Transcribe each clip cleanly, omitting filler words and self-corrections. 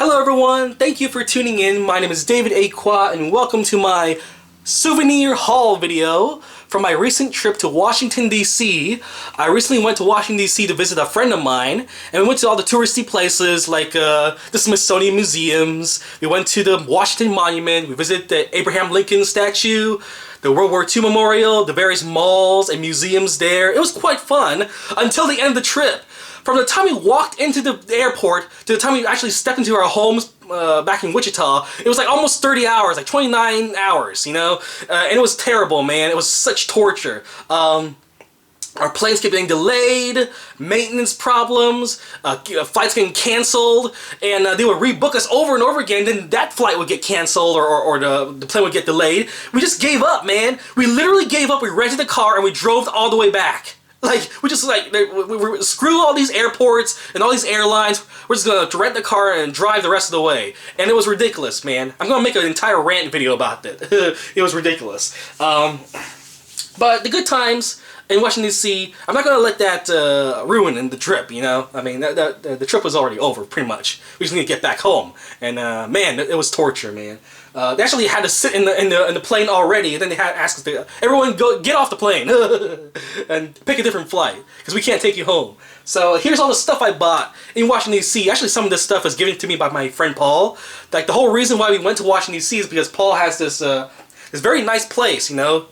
Hello everyone, thank you for tuning in. My name is David Aqua and welcome to my souvenir haul video from my recent trip to Washington DC. I recently went to Washington DC to visit a friend of mine, and we went to all the touristy places like the Smithsonian museums. We went to the Washington Monument, we visited the Abraham Lincoln statue, the World War II Memorial, the various malls and museums there. It was quite fun until the end of the trip. From the time we walked into the airport to the time we actually stepped into our homes back in Wichita, it was like almost 30 hours, like 29 hours, you know? And it was terrible, man. It was such torture. Our planes kept getting delayed, maintenance problems, flights getting canceled, and they would rebook us over and over again. Then that flight would get canceled or the plane would get delayed. We just gave up, man. We literally gave up. We rented a car and we drove all the way back. Like, we just like, we screw all these airports and all these airlines. We're just gonna rent the car and drive the rest of the way. And it was ridiculous, man. I'm gonna make an entire rant video about it. It was ridiculous. But the good times in Washington DC, I'm not gonna let that ruin the trip, you know? I mean, the trip was already over, pretty much. We just need to get back home. And man, it was torture, man. They actually had to sit in the plane already, and then they had to ask us to, everyone get off the plane and pick a different flight, because we can't take you home. So here's all the stuff I bought in Washington DC. Actually, some of this stuff was given to me by my friend Paul. Like, the whole reason why we went to Washington DC is because Paul has this this very nice place, you know,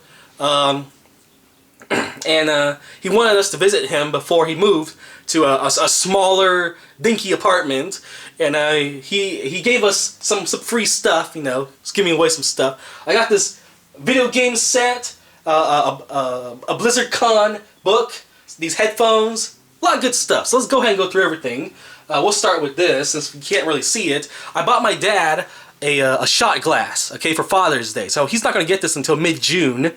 and he wanted us to visit him before he moved to a smaller, dinky apartment, and he gave us some free stuff, you know, just giving away some stuff. I got this video game set, a BlizzardCon book, these headphones, a lot of good stuff. So let's go ahead and go through everything. We'll start with this, since we can't really see it. I bought my dad a shot glass, okay, for Father's Day. So he's not going to get this until mid-June.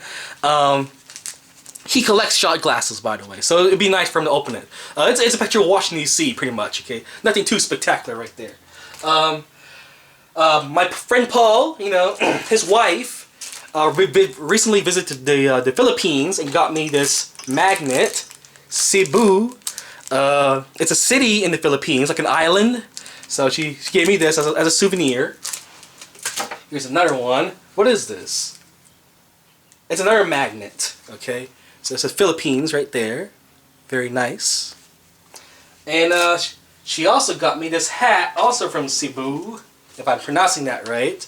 He collects shot glasses, by the way, so it'd be nice for him to open it. It's a picture of Washington DC, pretty much. Okay, nothing too spectacular right there. My friend Paul, you know, his wife, recently visited the Philippines and got me this magnet, Cebu. It's a city in the Philippines, like an island. So she gave me this as a souvenir. Here's another one. What is this? It's another magnet. Okay. So it says Philippines right there. Very nice. And she also got me this hat, also from Cebu, if I'm pronouncing that right.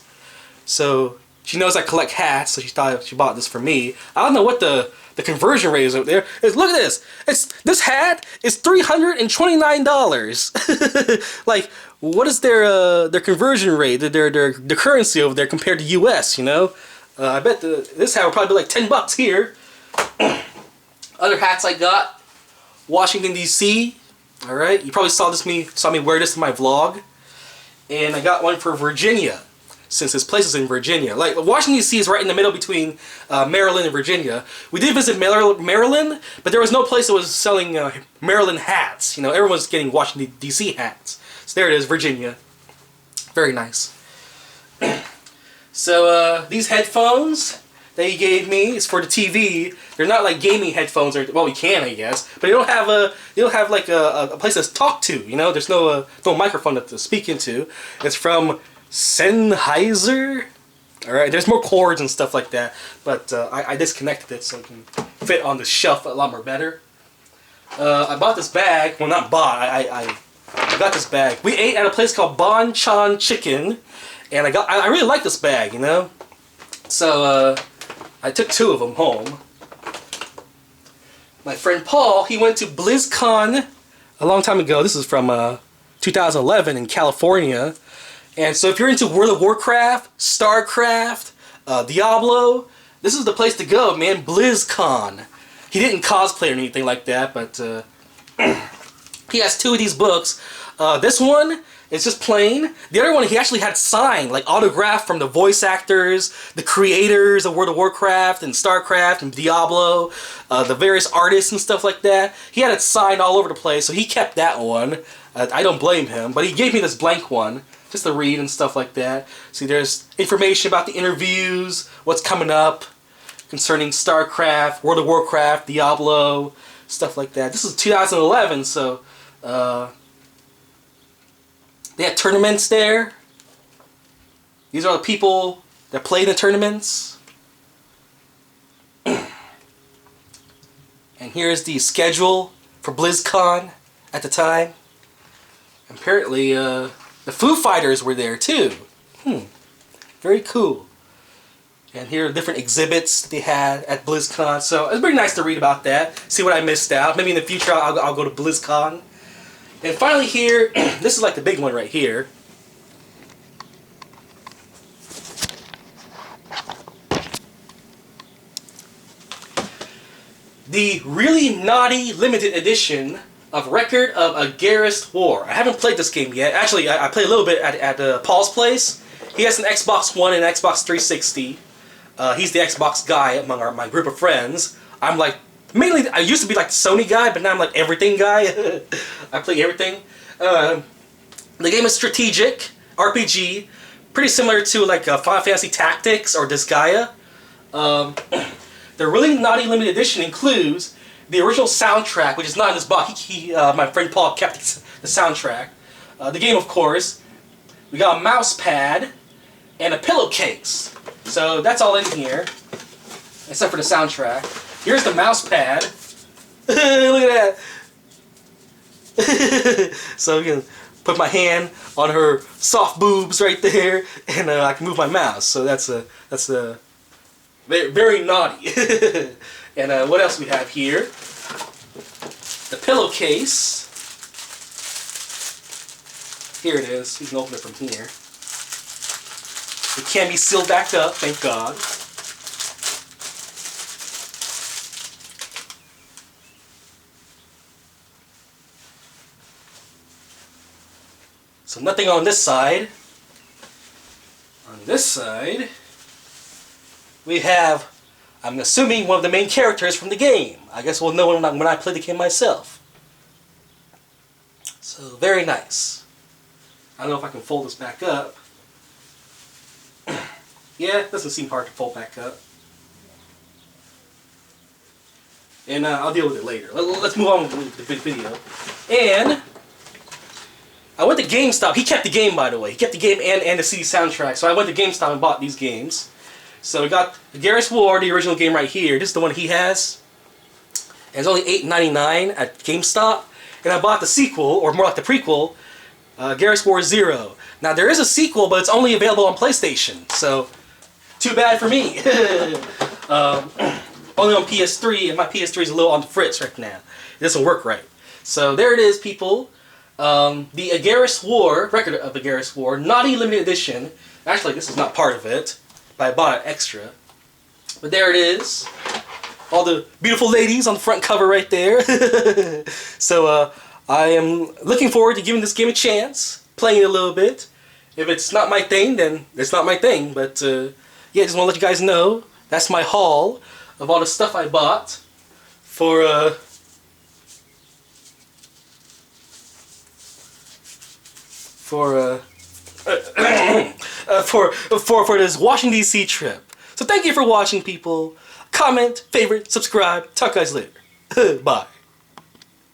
So she knows I collect hats, so she thought she bought this for me. I don't know what the conversion rate is over there. Look at this. This hat is $329. Like, what is their conversion rate, their currency over there compared to US, you know? I bet this hat would probably be like $10 here. Other hats I got, Washington DC. All right, you probably saw me wear this in my vlog. And I got one for Virginia, since this place is in Virginia. Like, Washington DC is right in the middle between Maryland and Virginia. We did visit Maryland, but there was no place that was selling Maryland hats. You know, everyone's getting Washington DC hats. So there it is, Virginia. Very nice. So these headphones that he gave me is for the TV. They're not like gaming headphones, or well, we can, I guess, but they don't have like a place to talk to. You know, there's no microphone to speak into. It's from Sennheiser. All right, there's more cords and stuff like that, but I disconnected it so it can fit on the shelf a lot more better. I bought this bag. Well, not bought. I got this bag. We ate at a place called Bon Chon Chicken. And I really like this bag, you know? So, I took 2 of them home. My friend Paul, he went to BlizzCon a long time ago. This is from 2011 in California. And so if you're into World of Warcraft, StarCraft, Diablo, this is the place to go, man. BlizzCon. He didn't cosplay or anything like that, but he has 2 of these books. This one, it's just plain. The other one, he actually had signed, like autographed from the voice actors, the creators of World of Warcraft and StarCraft and Diablo, the various artists and stuff like that. He had it signed all over the place, so he kept that one. I don't blame him, but he gave me this blank one just to read and stuff like that. See, there's information about the interviews, what's coming up concerning StarCraft, World of Warcraft, Diablo, stuff like that. This is 2011, so They had tournaments there. These are the people that play in the tournaments. And here's the schedule for BlizzCon at the time. Apparently, the Foo Fighters were there too. Very cool. And here are different exhibits they had at BlizzCon. So it's pretty nice to read about that. See what I missed out. Maybe in the future I'll go to BlizzCon. And finally here, this is like the big one right here. The really naughty limited edition of Record of a Garrist War. I haven't played this game yet. Actually, I played a little bit at Paul's place. He has an Xbox One and an Xbox 360. He's the Xbox guy among my group of friends. I'm like, mainly, I used to be like the Sony guy, but now I'm like everything guy. I play everything. The game is strategic, RPG, pretty similar to like Final Fantasy Tactics or Disgaea. The really naughty limited edition includes the original soundtrack, which is not in this box. My friend Paul kept the soundtrack. The game, of course. We got a mouse pad and a pillowcase. So that's all in here, except for the soundtrack. Here's the mouse pad. Look at that. So you can put my hand on her soft boobs right there, and I can move my mouse. So that's very naughty. And what else we have here? The pillowcase. Here it is. You can open it from here. It can be sealed back up, thank God. So nothing on this side. On this side, we have, I'm assuming, one of the main characters from the game. I guess we'll know when I play the game myself. So, very nice. I don't know if I can fold this back up. Yeah, it doesn't seem hard to fold back up. And I'll deal with it later. Let's move on with the big video. And I went to GameStop. He kept the game, by the way. He kept the game and the CD soundtrack. So I went to GameStop and bought these games. So we got the Garrist War, the original game right here. This is the one he has. And it's only $8.99 at GameStop. And I bought the sequel, or more like the prequel, Garrist War 0. Now there is a sequel, but it's only available on PlayStation. So, too bad for me. Only on PS3, and my PS3 is a little on the fritz right now. It doesn't work right. So there it is, people. The Garrist War, Record of the Garrist War, Naughty Limited Edition. Actually, this is not part of it, but I bought it extra. But there it is. All the beautiful ladies on the front cover right there. So I am looking forward to giving this game a chance, playing it a little bit. If it's not my thing, then it's not my thing. But yeah, just want to let you guys know that's my haul of all the stuff I bought for this Washington D.C. trip. So thank you for watching, people. Comment, favorite, subscribe. Talk to you guys later. Bye.